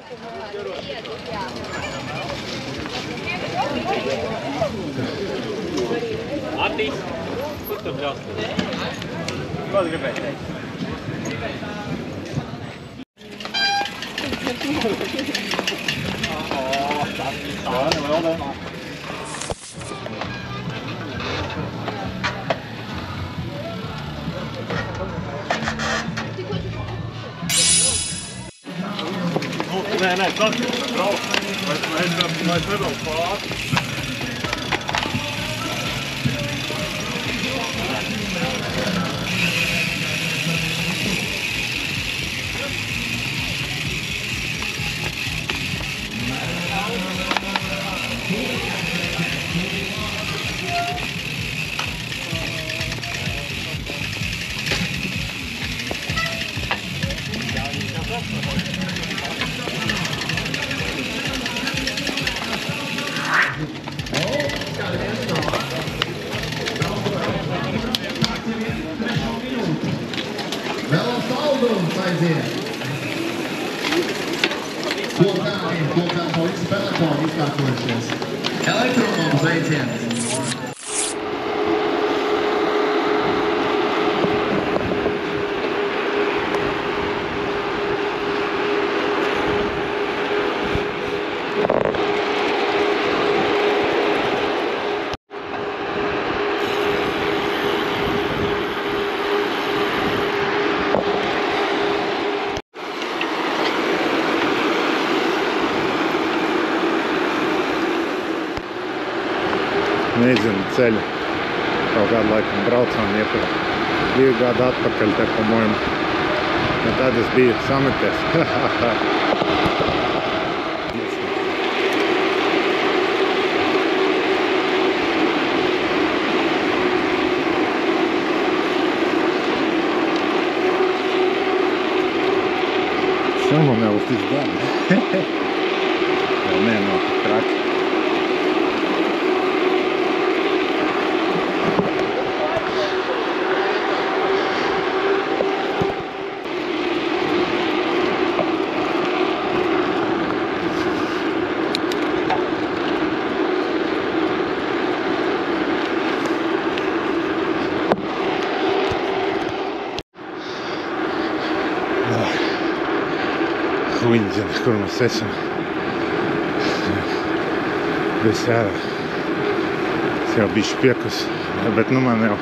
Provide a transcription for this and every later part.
Ati, kur tu bļausties? Ko gribēji teikt? Nē, tas ir brauc. Vai nebrauc pāri. Kopā poļu spēlētāji izkārtojušies. Elektronomu sveiciens! Nezinu ceļu. Kaut kādu laikam braucām iepriekš 2 gadu atpakaļ te pa mojumu. Un tad es biju sameties. Samo neustiš dan. Vēl nenāk traki. Viņi zina, kur mēs esam. Viss ārā. Es jau bišķi piekus, bet nu man jau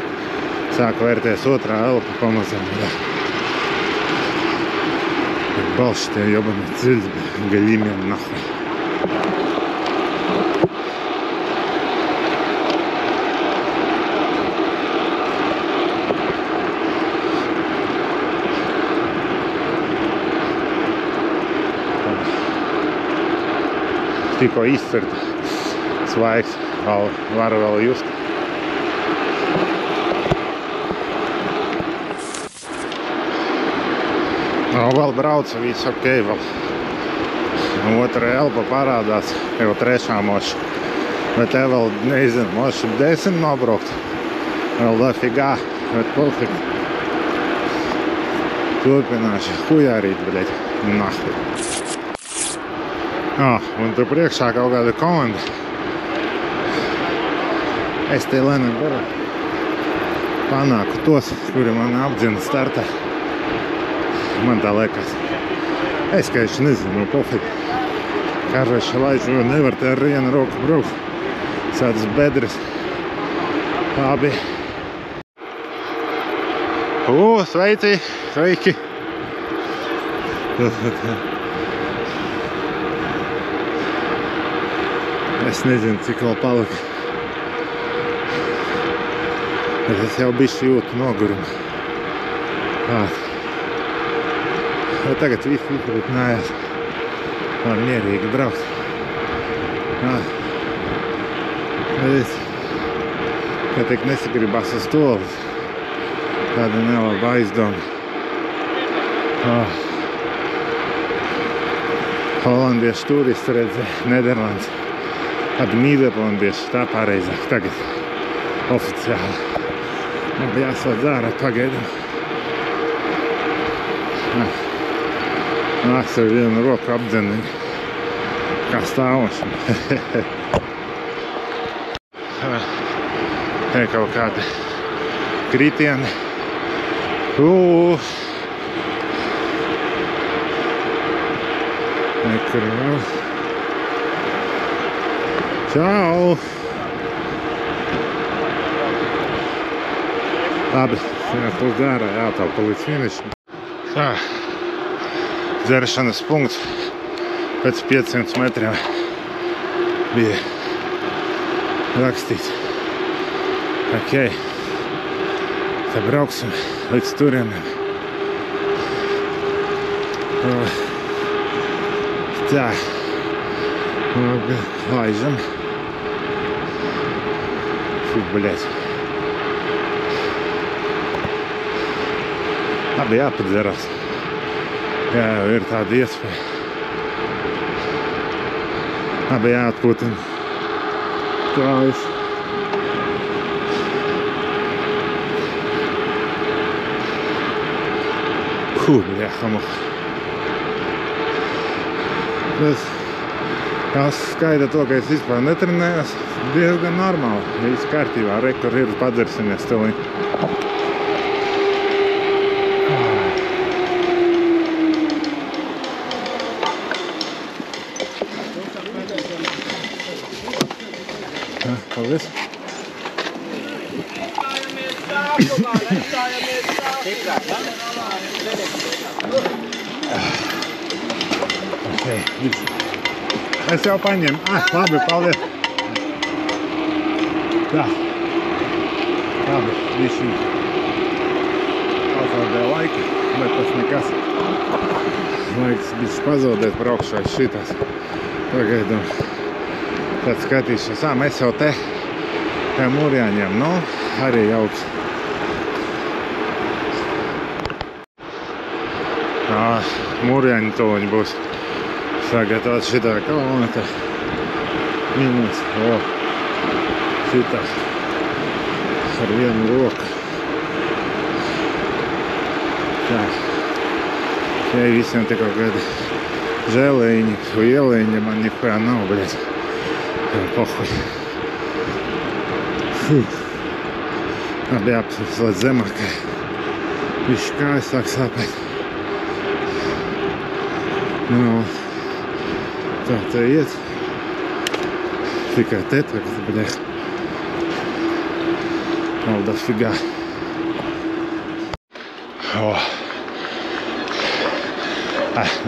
sāk vērties otrā elpa pamazam. Bet balši tie jobani ceļi, gaļimiem nahuj. Tikko izcerta svaigs, varu vēl just. Vēl brauca, viss ok vēl. Otra elpa parādās, jau trešā moša. Bet te vēl, nezinu, moša 10 nobraukt. Vēl dafigā, bet pofik. Turpināšu hujārīt, bļaļ, nahuj. Un tur priekšā kaut kāda komanda. Es te lēnām varu panāku tos, kuri man apdzina startā. Man tā liekas. Es kaiši nezinu, pofik. Karveši laižu, nevar te ar vienu roku braukt. Sādas bedres. Labi. Sveici! Sveiki! Es nezinu, cik vēl palika. Bet es jau bišķi jūtu nogurumu. Bet tagad viss izrūtinājās. Var mierīgi braukt. Bet ka tik nesagribās uz tolis. Tāda nelaba aizdoma. Holandiešu turistu redzē, Nederlands. Abi nīderlandieši, tā pareizāk tagad oficiāli. Man bija jāslēdz ārā pagaidām. Nāks ar vienu roku apdzen kā stāvošana. Te kaut kādi kritieni. Nekur vēl. Čau! Labi, pūs dārā jātāpa līdz finišam. Tā, dzeršanas punkts pēc 500 metriem bija rakstīts. Ok, tad brauksim līdz turienam. Tā, labi, laižam. Fū, bļēc. Labi, jāpadzerās. Jā, jau ir tāda iespēja. Labi, jāatpūtina kājas. Bļēhamu. Tas skaida to, ka es vispār netrenējos. Diezgan normāli. Viss kārtībā. Rekur ir padzersimies stilī. Paldies. Okay, es jau paņemu. Labi, paldies. Tā. Labi, višķi. Pazaudēja laika, bet tas nekas. Laiks bišķi pazaudēt braukšā šitās. Pagaidām. Tad skatīšos. Mēs jau te mūrjāņiem. Nu, arī jauks. Mūrjāņi toņi būs sagatavot šitā kalna. Minus. Šitā. Ar vienu roku. Tā. Ja visiem te kaut kādi žēlēņi, ielēņi man nikoja nav, bļēc. Pohuj. Labi, jāpasūs līdz zemākai. Višķi kājas sāk sāpēt. Nu, tā te iet. Tikai te tagad, bļēc. Malda figā.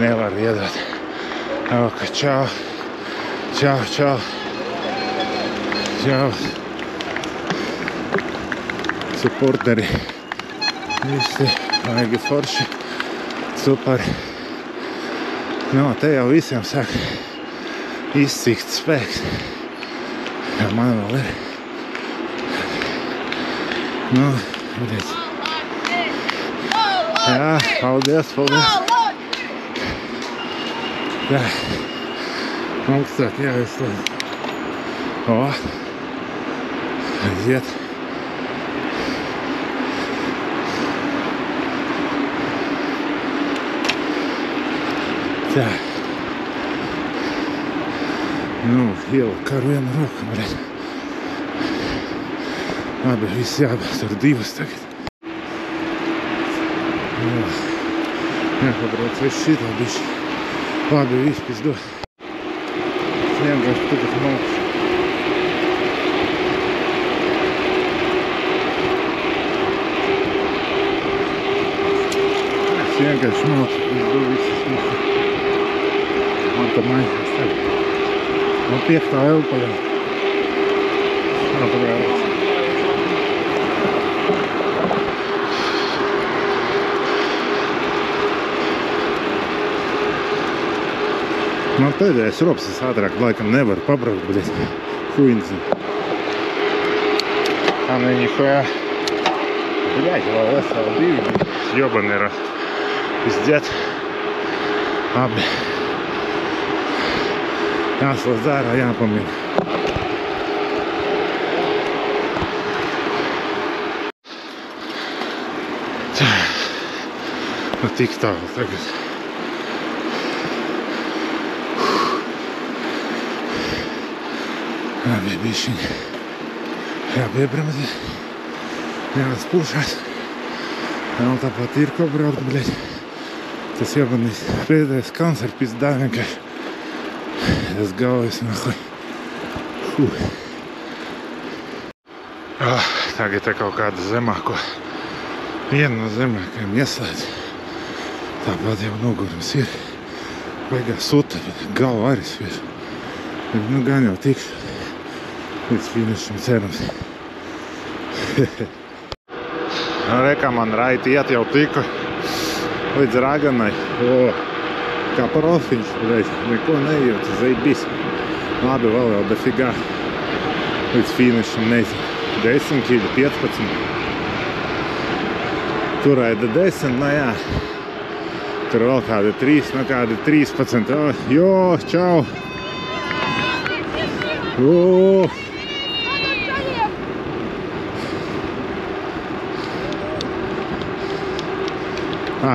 Nevar iedot. Čau. Čau, čau. Čau. Supporteri. Visi, vajag forši. Super. Nu, te jau visiem sāk izcīkt spēks. Jā, man vēl ir. Nu, redz. Jā, paldies, paldies. Jā. Augstāk jāizslēdz. Aiziet. Tā. Nu, ielika ar vienu roku, bļēc. Labi, viss jābēs ar divas tagad. Jāpabrauc viss šitā bišķi. Labi, viss pizdo. Vienkārši tagad māks. Es vienkārši māks, pizdo visas māks. Man tā maņas tagad. Man 5. elpa jau. Pagrāvās. Man pēdējais rops, es ātrāk laikam nevaru pabraukt, bet es huīnzi. Tā neņihojā. Bļaļ, vēl SL2. Jobani ir izdzēt. Labi. Jāslēdz ārā, jāpamina. Nu tik tālu tagad. Bija bišķiņi jāpiebremzē, jāspūšās. Vēl tāpat ir ko braukt, bļaļ. Tas jābanīs pēdējais kalns ar pizdā vienkārši. Tas galvais nahuj. Tagad te kaut kāda zemāko. Viena no zemākajām ieslēdz. Tāpat jau nogurums ir. Baigās suta, bet galva arī sviež. Nu, gan jau tikšu. Līdz finišam cerams. Rekā man raiti iet jau tiku līdz Raganai. Kā profiņš, neko nejūtu, zaibis. Labi, vēl jau dafigā. Līdz finišam nezinu. 10 kg, 15. Tur aida 10, nu jā. Tur vēl kādi 3, nu kādi 13. Jo, čau!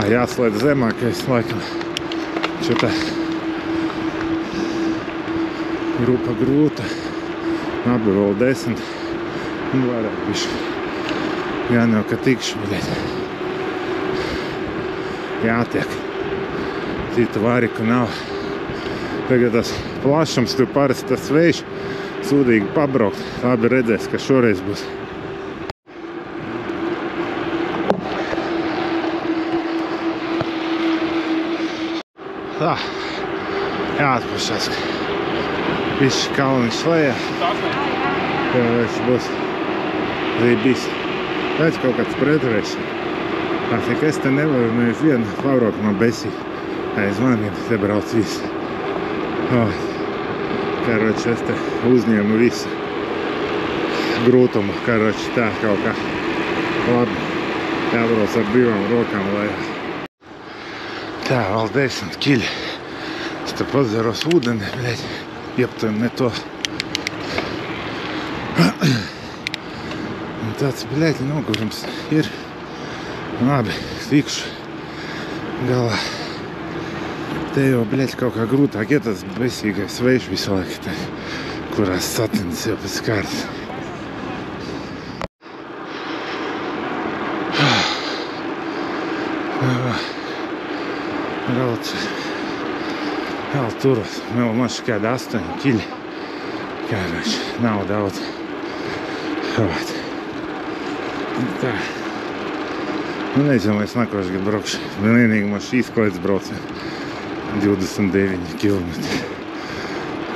Jāslēdz zemākais, laikam. Čutā grupa grūta. Abi vēl 10. Un vairāk bišķi. Gan jau, ka tikšu, bet jātiek. Cita variku nav. Tagad tas plašums, tur parasti tas vējš. Sūdīgi pabraukt. Labi redzēs, ka šoreiz būs. Jāatpušās. Viss kalniņš lejā. Viņš būs zībīs. Pēc kaut kāds pretvērš. Tik es te nevaru nevienu pabraukt, man besī. Aiz maniem te brauc visi. Karoči, es te uzņēmu visu grūtumu. Karoči, tā kaut kā labi. Jābrauc ar divām rokām lejā. Tā, vēl 10 kiļi. Es te pazaros ūdeni, bļaļ. Jebtu ne to. Un tāds, bļaļ, nogurums ir. Labi, tikšu galā. Te jau, bļaļ, kaut kā grūtāk ir tas besīgais vējš visu laiku, kurās satinis jau pēc kārtas. Vēl turos, vēl maši kādi 8 kiļi. Kāraši, nav daudz. Tā. Nu, nezinu, es nākoši gadu braukšu. Vienīgi man šīs klaids braucu. 29 kilometri.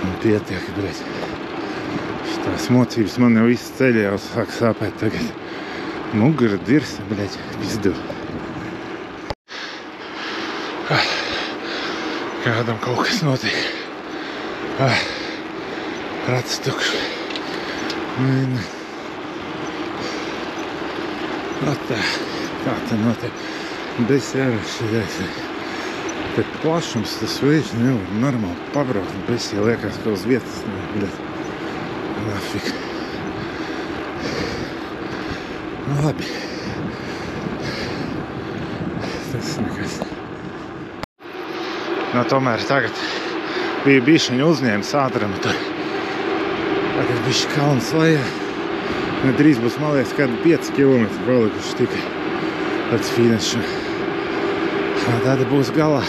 Un pietiek, bļaļ. Tās mocības man jau visu ceļu jau sāk sāpēt tagad. Mugura dirsa, bļaļ, pizdu. Kādam kaut kas notiek. Rats tukšs. Tā, kā te notiek. Bez jārašķidēs. Te plašums tas vējš nevar normāli pabraukt. Bez ja liekas, ka uz vietas nevar. Nafik. Nu labi. Tas nekas. Nu, tomēr tagad bija bišķiņu uzņēmis ātrumu tur. Tagad bišķi kalns lejā. Drīz būs, man liekas, kādi 5 kilometri palikuši tikai līdz finišam. Tāda būs galā.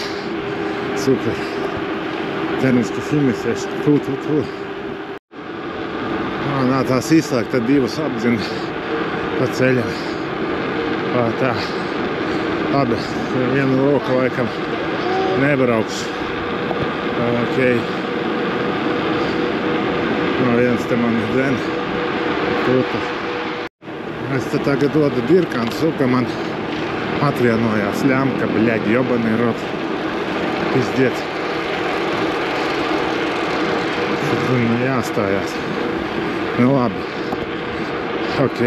Super. Cerams, ka finišēšu. Nā, tās izslēgt, tad divus apdzina pa ceļam. Tā. Labi, vienu roku laikam nebraukšu. Ok. No viens te man dzen. Puta. Es te tagad dodu dirkānu suka, man atvienojās ļamka, bļaģi, jobani rot. Pizdiet. Nu, jāstājās. Nu, labi. Ok.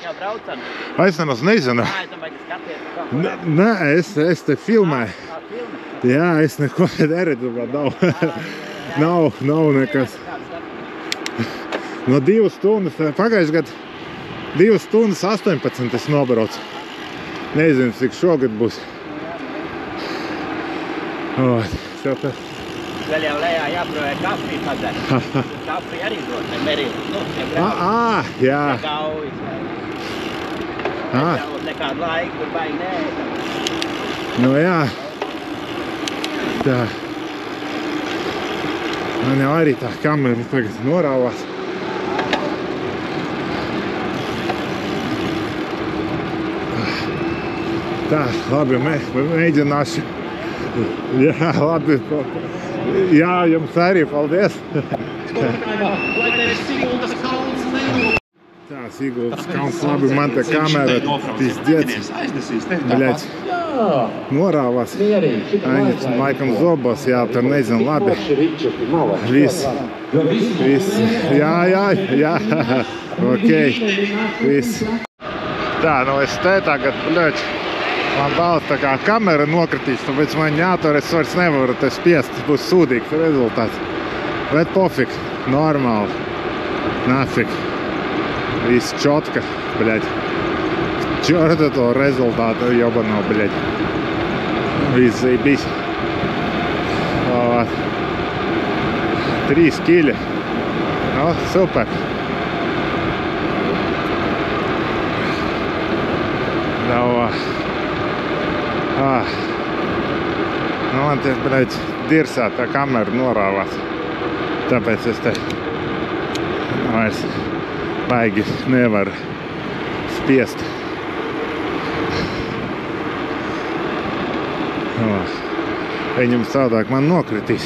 Kā braucam? Es nemaz nezinu. Es domāju, ka skaties, kā. Nē, es te filmēju. Jā, es neko neredzu, bet nav nekas. No 2 stundas, pagājuši gadu 2 stundas 18 es nobraucu. Nezinu, cik šogad būs. Jau te Vēl jau lejā jāprovē kafiju padara. Kafiju arī dod, ne merīli. Nu, tie grauji. Jā. Tie gaujas. Jau nekādu laiku tur baigi neētam. Nu jā. Tā. Man jau arī tā kamera tagad norāvās. Tā, labi, mēģināšu. Jā, labi. Jā, jums arī, paldies. Tā, Siguldas kalns, labi, man te kamera pizdiets. Bļēc, norāvās. Aņets, laikam zobos, jā, tur nezinu, labi. Viss. Jā. Ok, viss. Tā, nu es te tagad, bļēc. Man balts tā kā kamera nokritīs, tāpēc man jātur, es vairs nevaru te spiest, tas būs sūdīgs rezultāts. Bet pofik, normāli, nafik, viss čotka, bļaļ. Čorta to rezultātu jobano, bļaļ. Viss zībīs. 3 kili. Nu, super. Davā. Nu, man te, bļaļ, dirsā tā kamera norāvās. Tāpēc es te vairs baigi nevaru spiest. Viņam savādāk man nokritīs.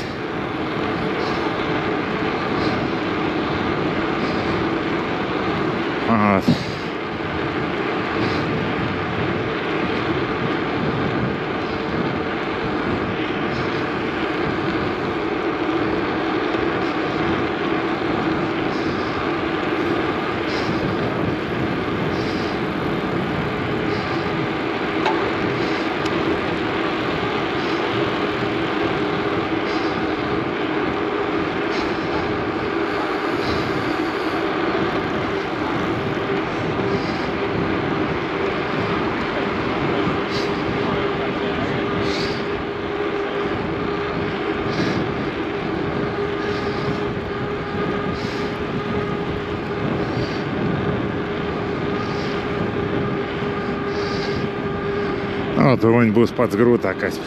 Tur viņi būs pats grūtākais.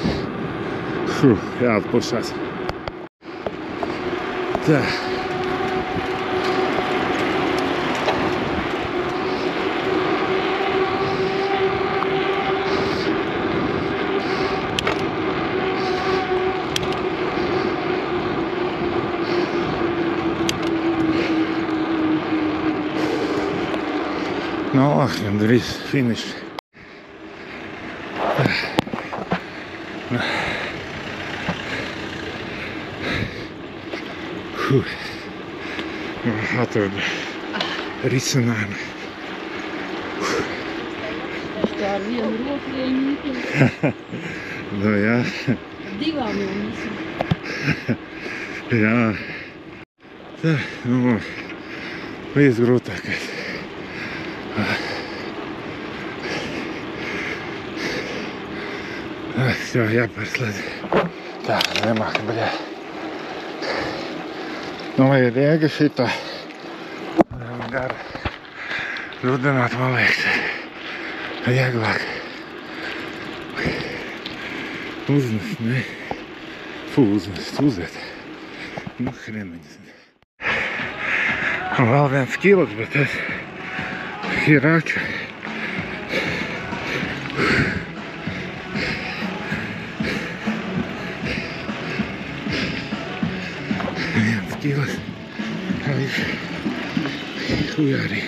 Jāatpušās. Tā. Nu, gandrīz finišs. Atradu risinājumu. Tā ar vienu roku vienīti. Nu, jā. Divām jau visam. Jā. Tā, nu, viss grūtākais. Все, jāpārslēdz. Tā, nemāka, bļā. Nu, vajag iega šitā. Gara. Rudināt, man liekas, vieglāk. Uznest, ne? Uznest, uzēt. Nu, hreniņas. Un vēl viens kilos, bet es hiraču. Viens kilos. Hujari.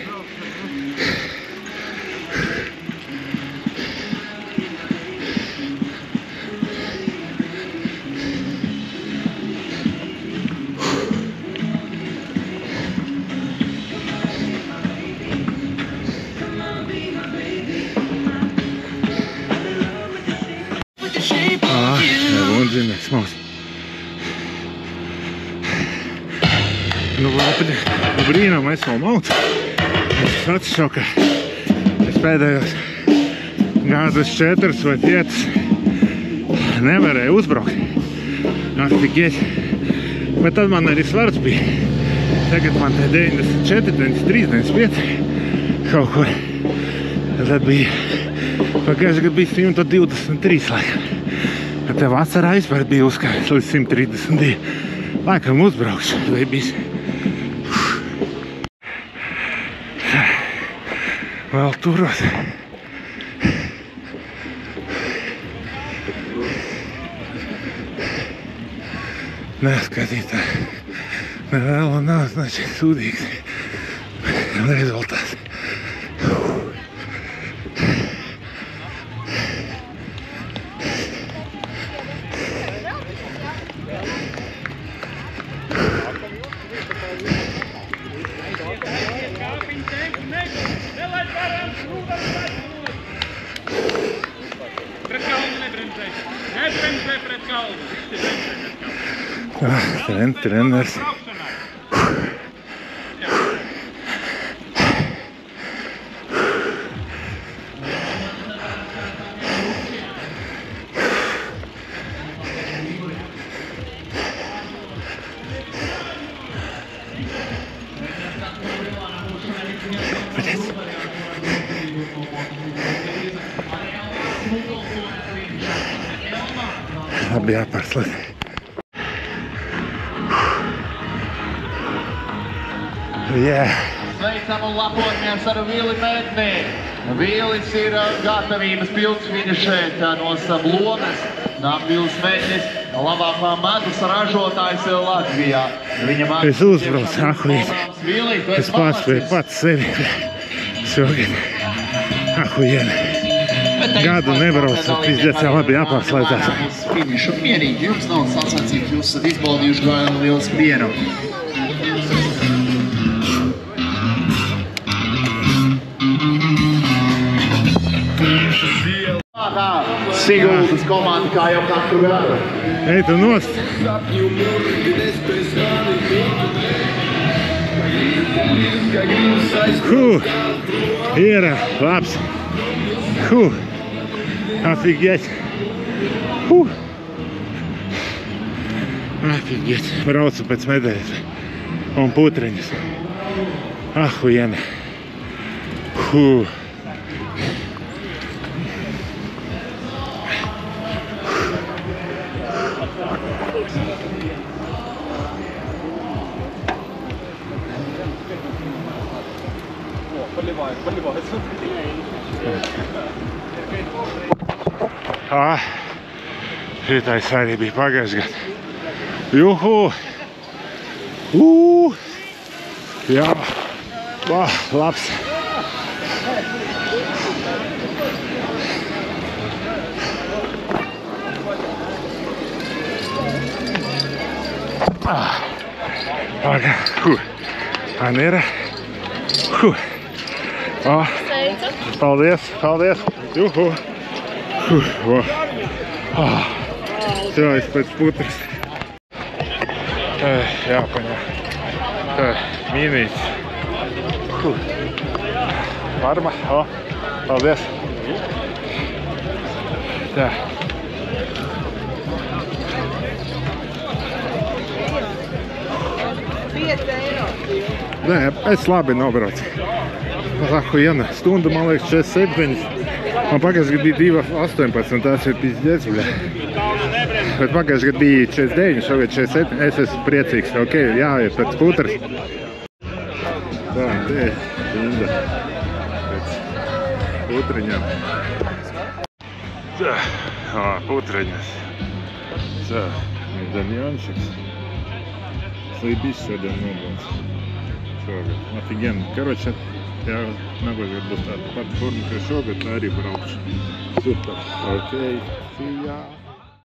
Zinās, mums. Nu, brīnām es vēl maucu. Es atšauka. Es pēdējos gadus 4 vai 5 nevarēju uzbraukt. Ar tik iet Bet tad man arī svars bija. Tagad man te 94, 93, 95 kaut kur. Tad bija, pagājušajā gadā bija 123 laikam. Bet te vasarā vispār bija uzkāpis līdz 132. Laikam uzbraukšu, vai bijis. Vēl turos. Neskatīt tā. Ne vēl un nav, znači, sūdīgs rezultāts. Treneris. Labi jāpārslēdz. Sveicam un lepojamies ar Vili Medni. Vīlis ir gatavības pilns, viņa šeit no Sablones. Vīlis Mednis, labākā medus ražotājs Latvijā. Es uzbraucu, ahujien. Es paspēju pats sevi šogad. Ahujien. Gadu nebraucu, pizdiet jau labi jāpārslēdzās. Finišu mierīgi, jums nav sacensības, jūs esat izbaudījuši gājumu liels mienu. Siguldas komanda, kā jau katru gadu. Ej, tu nost! Ierā, labs! Afigiet! Afigiet! Braucu pēc medaļas un putriņas. Ahujene! Šitais arī bija pagājušajā gadā. Juhu! Jā! Labs! Anera! Paldies! Juhu! Все, es pēc putras. Jāpaņā. Mīnīts. Varma. Paldies. Tā. Nē, es labi nobraucu. Ahujena. Stundu, man liekas, 47. Man pagājušajā gadā bija 2,18, tās ir pizdiec, bļa. Bet pagājušajā gadā bija 49, šogad 47. Es esmu priecīgs, ok, jāiet pēc putras. Tā, te ir Linda pēc putriņām. Tā, putriņas. Tā, medaljončiks. Slīdīs šodien nobrauc. Šogad. Офигенно. Короче, я нагодят būs tāda pati forma, kā šogad, arī braukšu. Super. Ok. See ya.